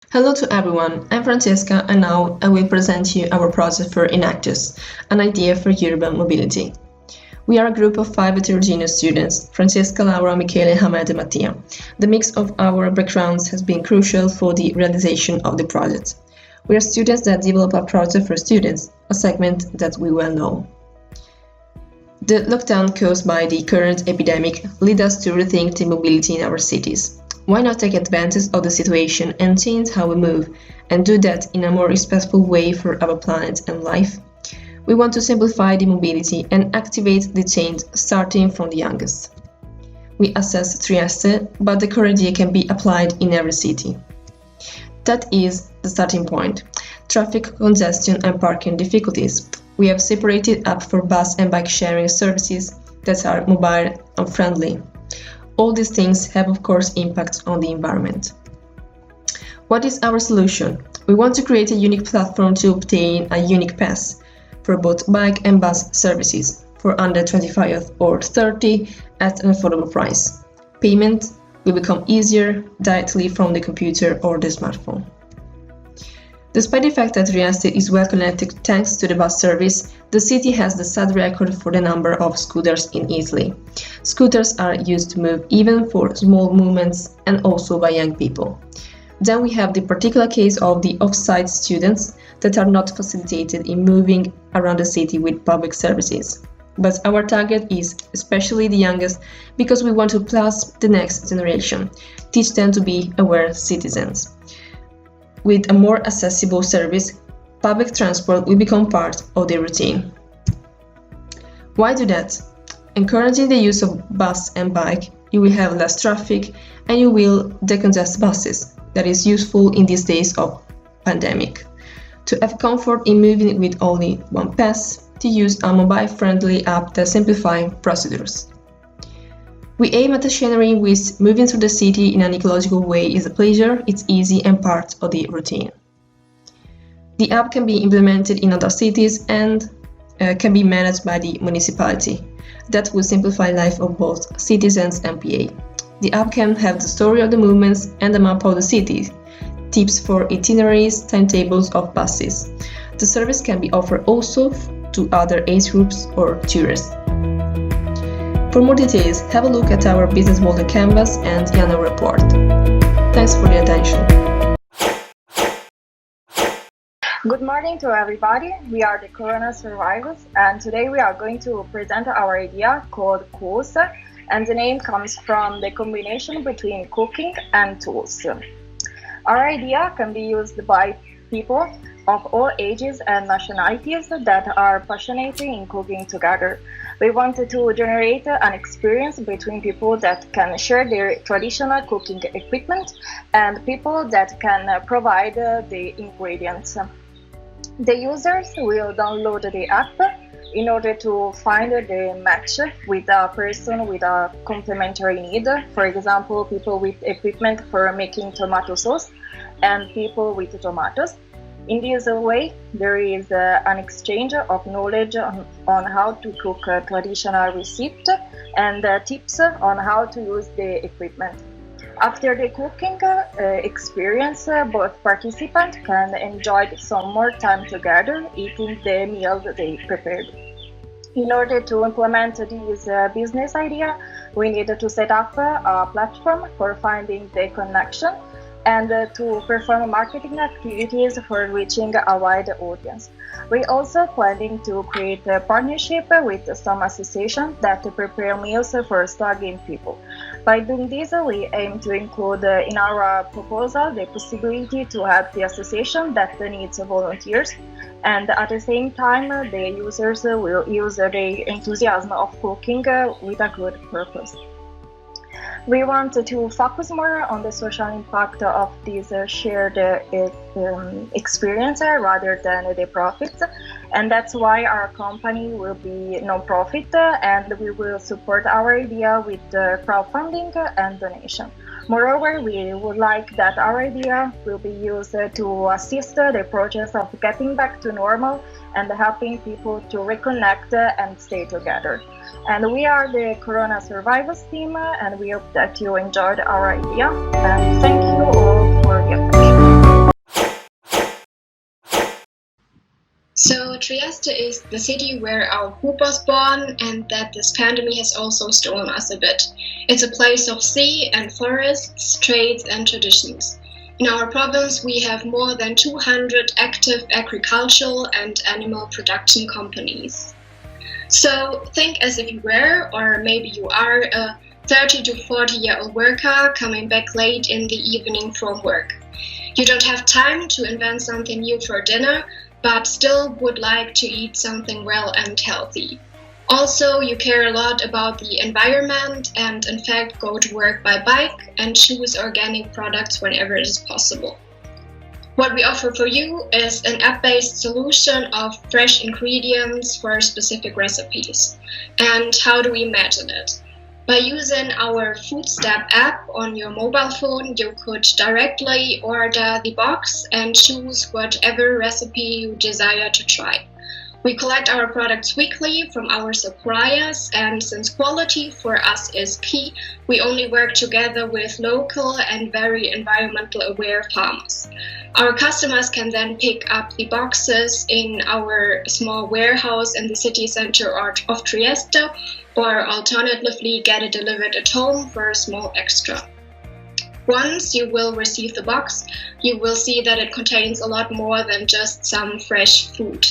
Hello to everyone, I'm Francesca and now I will present you our project for Enactus, an idea for urban mobility. We are a group of 5 heterogeneous students, Francesca, Laura, Michele, Hamed and Mattia. The mix of our backgrounds has been crucial for the realization of the project. We are students that develop a project for students, a segment that we well know. The lockdown caused by the current epidemic led us to rethink the mobility in our cities. Why not take advantage of the situation and change how we move, and do that in a more respectful way for our planet and life? We want to simplify the mobility and activate the change starting from the youngest. We assess Trieste, but the core idea can be applied in every city. That is the starting point. Traffic congestion and parking difficulties. We have separated up for bus and bike sharing services that are mobile and friendly. All these things have, of course, impact on the environment. What is our solution? We want to create a unique platform to obtain a unique pass for both bike and bus services for under 25 or 30 at an affordable price. Payment will become easier directly from the computer or the smartphone. Despite the fact that Trieste is well connected thanks to the bus service, the city has the sad record for the number of scooters in Italy. Scooters are used to move even for small movements and also by young people. Then we have the particular case of the off-site students that are not facilitated in moving around the city with public services. But our target is especially the youngest because we want to plus the next generation, teach them to be aware citizens. With a more accessible service, public transport will become part of their routine. Why do that? Encouraging the use of bus and bike, you will have less traffic and you will decongest buses. That is useful in these days of pandemic. To have comfort in moving with only one pass, to use a mobile-friendly app that simplifies procedures. We aim at a scenario in which moving through the city in an ecological way is a pleasure, it's easy and part of the routine. The app can be implemented in other cities and can be managed by the municipality. That will simplify life of both citizens and PA. The app can have the story of the movements and the map of the city, tips for itineraries, timetables of buses. The service can be offered also to other age groups or tourists. For more details, have a look at our business model canvas and annual report. Thanks for the attention. Good morning to everybody. We are the Corona survivors, and today we are going to present our idea called Cools, and the name comes from the combination between cooking and tools. Our idea can be used by people of all ages and nationalities that are passionate in cooking together. We wanted to generate an experience between people that can share their traditional cooking equipment and people that can provide the ingredients. The users will download the app in order to find the match with a person with a complementary need. For example, people with equipment for making tomato sauce and people with tomatoes. In this way, there is an exchange of knowledge on how to cook a traditional recipe and tips on how to use the equipment. After the cooking experience, both participants can enjoy some more time together eating the meal they prepared. In order to implement this business idea, we need to set up a platform for finding the connection and to perform marketing activities for reaching a wide audience. We also planning to create a partnership with some associations that prepare meals for struggling people. By doing this, we aim to include in our proposal the possibility to help the association that needs volunteers, and at the same time the users will use the enthusiasm of cooking with a good purpose. We want to focus more on the social impact of this shared experience rather than the profits, and that's why our company will be non-profit and we will support our idea with crowdfunding and donation. Moreover, we would like that our idea will be used to assist the process of getting back to normal and helping people to reconnect and stay together. And we are the Corona Survivors team, and we hope that you enjoyed our idea. And thank you all for the attention. Trieste is the city where our group was born, and that this pandemic has also stolen us a bit. It's a place of sea and forests, trades and traditions. In our province, we have more than 200 active agricultural and animal production companies. So think as if you were, or maybe you are, a 30 to 40-year-old worker coming back late in the evening from work. You don't have time to invent something new for dinner, but still would like to eat something well and healthy. Also, you care a lot about the environment and in fact go to work by bike and choose organic products whenever it is possible. What we offer for you is an app-based solution of fresh ingredients for specific recipes. And how do we imagine it? By using our Food Step app on your mobile phone, you could directly order the box and choose whatever recipe you desire to try. We collect our products weekly from our suppliers, and since quality for us is key, we only work together with local and very environmentally aware farmers. Our customers can then pick up the boxes in our small warehouse in the city center of Trieste, or alternatively get it delivered at home for a small extra. Once you will receive the box, you will see that it contains a lot more than just some fresh food.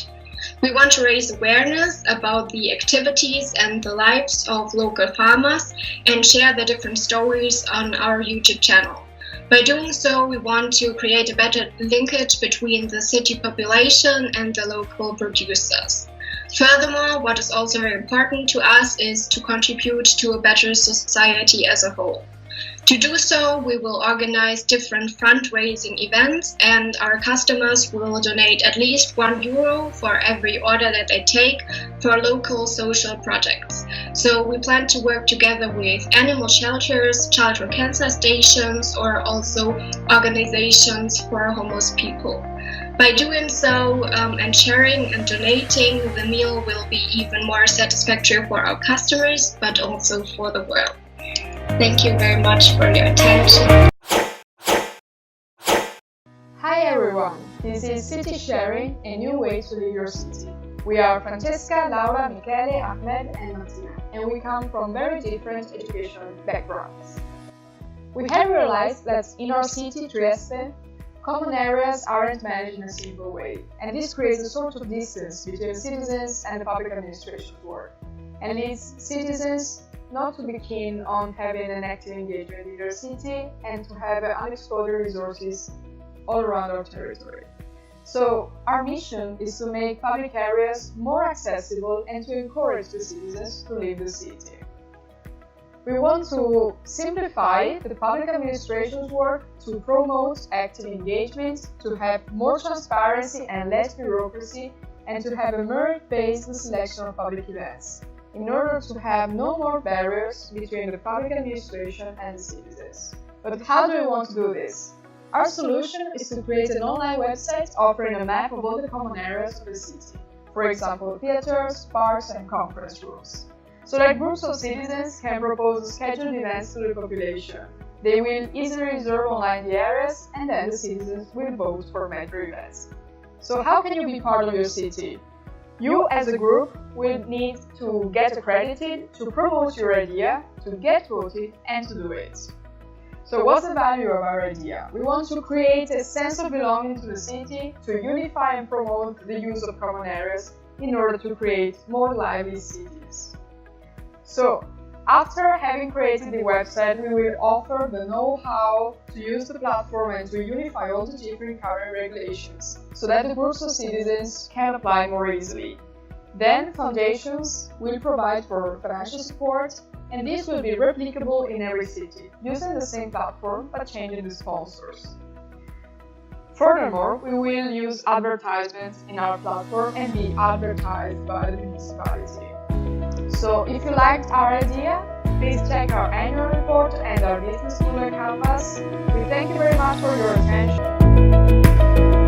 We want to raise awareness about the activities and the lives of local farmers and share the different stories on our YouTube channel. By doing so, we want to create a better linkage between the city population and the local producers. Furthermore, what is also very important to us is to contribute to a better society as a whole. To do so, we will organize different fundraising events, and our customers will donate at least €1 for every order that they take for local social projects. So we plan to work together with animal shelters, childhood cancer stations, or also organizations for homeless people. By doing so and sharing and donating, the meal will be even more satisfactory for our customers, but also for the world. Thank you very much for your attention. Hi everyone, this is City Sharing, a new way to live your city. We are Francesca, Laura, Michele, Ahmed and Martina, and we come from very different educational backgrounds. We have realized that in our city, Trieste, common areas aren't managed in a simple way, and this creates a sort of distance between citizens and the public administration's work, and leads citizens not to be keen on having an active engagement in their city and to have unexplored resources all around our territory. So our mission is to make public areas more accessible and to encourage the citizens to live the city. We want to simplify the public administration's work, to promote active engagement, to have more transparency and less bureaucracy, and to have a merit-based selection of public events, in order to have no more barriers between the public administration and the citizens. But how do we want to do this? Our solution is to create an online website offering a map of all the common areas of the city, for example, theaters, parks and conference rooms, so that groups of citizens can propose scheduled events to the population. They will easily reserve online the areas, and then the citizens will vote for major events. So how can you be part of your city? You as a group will need to get accredited, to promote your idea, to get voted and to do it. So what's the value of our idea? We want to create a sense of belonging to the city, to unify and promote the use of common areas in order to create more lively cities. So after having created the website, we will offer the know-how to use the platform and to unify all the different current regulations, so that the groups of citizens can apply more easily. Then foundations will provide for financial support, and this will be replicable in every city, using the same platform but changing the sponsors. Furthermore, we will use advertisements in our platform and be advertised by the municipality. So if you liked our idea, please check our annual report and our business school canvas. We thank you very much for your attention.